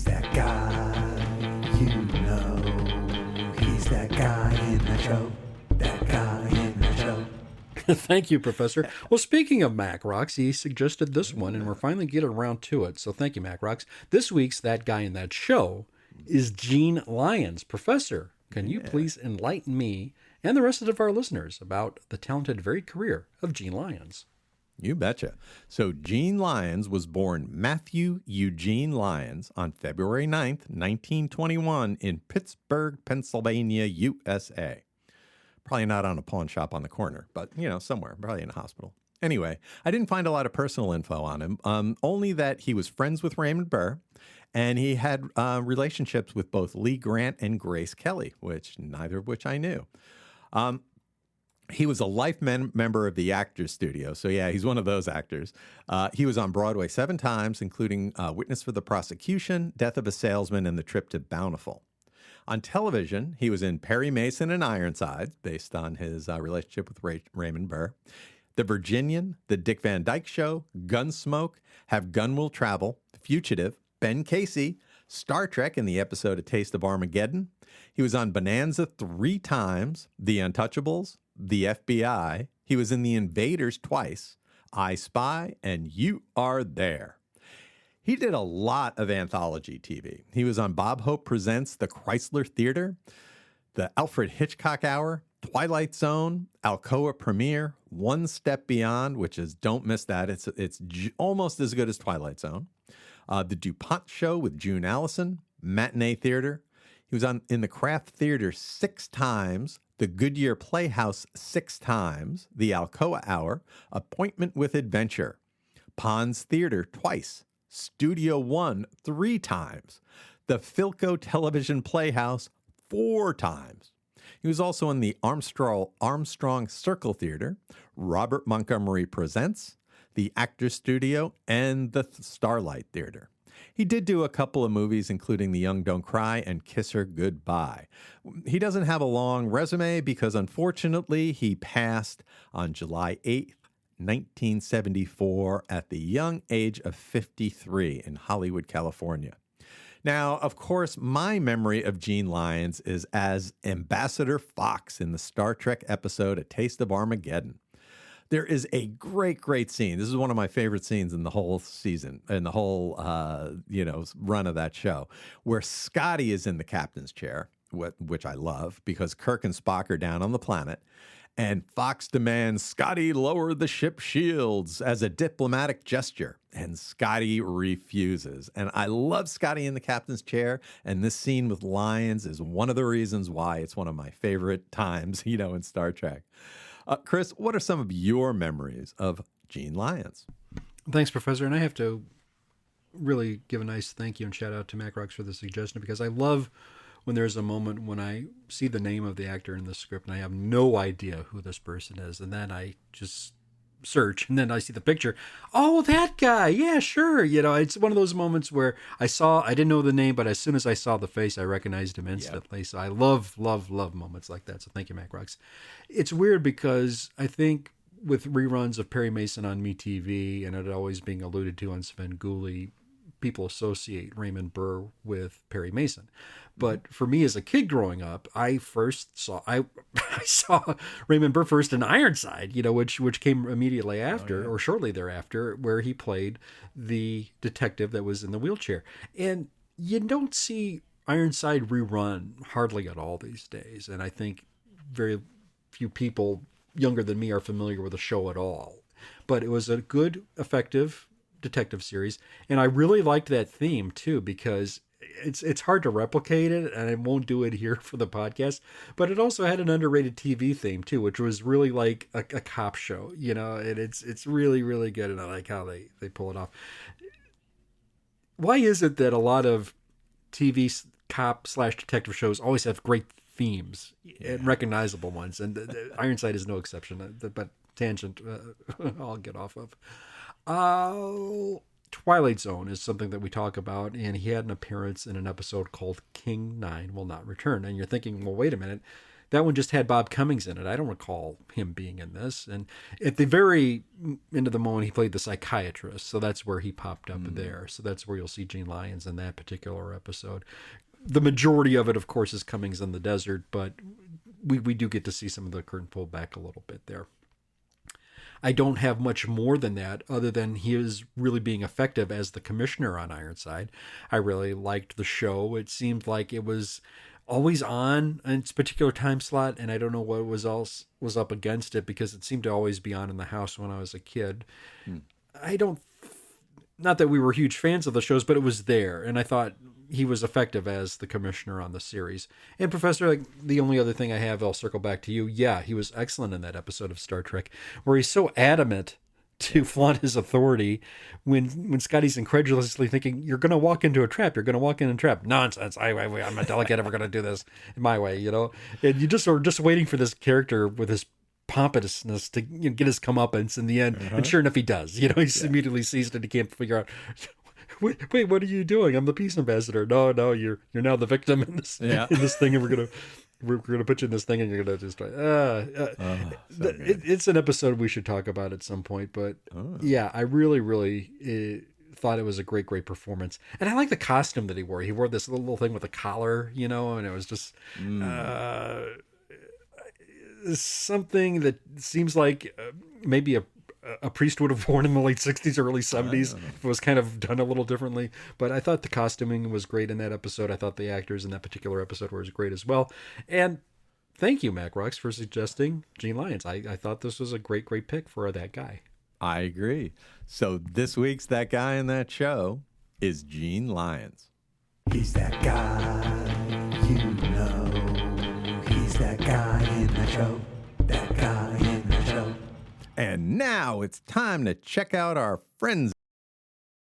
He's that guy, you know. He's that guy in the show. That guy in the show. Thank you, Professor. Well, speaking of Mac Rocks, he suggested this one, and we're finally getting around to it. So thank you, Mac Rocks. This week's That Guy in That Show is Gene Lyons. Professor, can you please enlighten me and the rest of our listeners about the talented, varied career of Gene Lyons? You betcha. So Gene Lyons was born Matthew Eugene Lyons on February 9th, 1921 in Pittsburgh, Pennsylvania, USA. Probably not on a pawn shop on the corner, but, somewhere, probably in a hospital. Anyway, I didn't find a lot of personal info on him, only that he was friends with Raymond Burr, and he had relationships with both Lee Grant and Grace Kelly, neither of which I knew. He was a life member of the Actors Studio. So, yeah, he's one of those actors. He was on Broadway 7 times, including Witness for the Prosecution, Death of a Salesman, and The Trip to Bountiful. On television, he was in Perry Mason and Ironsides, based on his relationship with Raymond Burr, The Virginian, The Dick Van Dyke Show, Gunsmoke, Have Gun Will Travel, Fugitive, Ben Casey, Star Trek in the episode A Taste of Armageddon. He was on Bonanza 3 times, The Untouchables, The FBI. He was in The Invaders twice, I Spy, and You Are There. He did a lot of anthology TV. He was on Bob Hope Presents The Chrysler Theater, The Alfred Hitchcock Hour, Twilight Zone, Alcoa Premiere, One Step Beyond, which is, don't miss that. It's almost as good as Twilight Zone. The DuPont Show with June Allison, Matinee Theater. He was in the Kraft Theater 6 times, the Goodyear Playhouse 6 times, the Alcoa Hour, Appointment with Adventure, Pond's Theater twice, Studio One 3 times, the Philco Television Playhouse 4 times. He was also in the Armstrong Circle Theater, Robert Montgomery Presents, the Actors Studio, and the Starlight Theater. He did do a couple of movies, including The Young Don't Cry and Kiss Her Goodbye. He doesn't have a long resume because, unfortunately, he passed on July 8th, 1974, at the young age of 53 in Hollywood, California. Now, of course, my memory of Gene Lyons is as Ambassador Fox in the Star Trek episode A Taste of Armageddon. There is a great, great scene. This is one of my favorite scenes in the whole season, in the whole, run of that show, where Scotty is in the captain's chair, which I love, because Kirk and Spock are down on the planet. And Fox demands Scotty lower the ship's shields as a diplomatic gesture. And Scotty refuses. And I love Scotty in the captain's chair. And this scene with Lyons is one of the reasons why it's one of my favorite times, in Star Trek. Chris, what are some of your memories of Gene Lyons? Thanks, Professor. And I have to really give a nice thank you and shout out to Mac Rocks for the suggestion, because I love when there's a moment when I see the name of the actor in the script and I have no idea who this person is. And then I just search and then I see the picture. Oh, that guy. Yeah, sure. It's one of those moments where I didn't know the name, but as soon as I saw the face, I recognized him instantly. Yep. So I love moments like that. So thank you, Mac Rocks. It's weird because I think with reruns of Perry Mason on MeTV and it always being alluded to on Svengoolie, people associate Raymond Burr with Perry Mason. But for me as a kid growing up, I saw Raymond Burr first in Ironside, which came immediately after or shortly thereafter, where he played the detective that was in the wheelchair. And you don't see Ironside rerun hardly at all these days. And I think very few people younger than me are familiar with the show at all. But it was a good, effective detective series, and I really liked that theme too, because it's hard to replicate it, and I won't do it here for the podcast, but it also had an underrated TV theme too, which was really like a cop show, and it's really, really good, and I like how they pull it off. Why is it that a lot of TV cop/detective shows always have great themes and recognizable ones, and Ironside is no exception, but tangent I'll get off of. Twilight Zone is something that we talk about, and he had an appearance in an episode called King 9 Will Not Return. And you're thinking, well, wait a minute, That one just had Bob Cummings in it. I don't recall him being in this. And at the very end of the moment, he played the psychiatrist. So that's where he popped up there. So that's where you'll see Gene Lyons in that particular episode. The majority of it, of course, is Cummings in the desert, but we do get to see some of the curtain pulled back a little bit there. I don't have much more than that other than he is really being effective as the commissioner on Ironside. I really liked the show. It seemed like it was always on in its particular time slot, and I don't know what was up against it because it seemed to always be on in the house when I was a kid. Not that we were huge fans of the shows, but it was there, and I thought he was effective as the commissioner on the series. And Professor, like, the only other thing I have, I'll circle back to you. Yeah, he was excellent in that episode of Star Trek where he's so adamant to flaunt his authority when Scotty's incredulously thinking, you're going to walk into a trap. You're going to walk in a trap. Nonsense. I'm a delegate. We're going to do this my way, you know? And you just are just waiting for this character with his pompousness to get his comeuppance in the end. And sure enough, he does. He immediately sees it and he can't figure out, wait, what are you doing? I'm the peace ambassador. No, you're now the victim in this thing, and we're gonna put you in this thing, and you're gonna destroy. It's an episode we should talk about at some point. But yeah, I really thought it was a great performance, and I like the costume that he wore. He wore this little thing with a collar, and it was just something that seems like maybe a priest would have worn in the late 60s or early 70s if it was kind of done a little differently. But I thought the costuming was great in that episode. I thought the actors in that particular episode were great as well. And thank you, Mac Rocks, for suggesting Gene Lyons. I thought this was a great pick for that guy. I agree. So this week's That Guy in That Show is Gene Lyons. He's that guy, he's that guy in that show. That guy in that show. And now it's time to check out our friends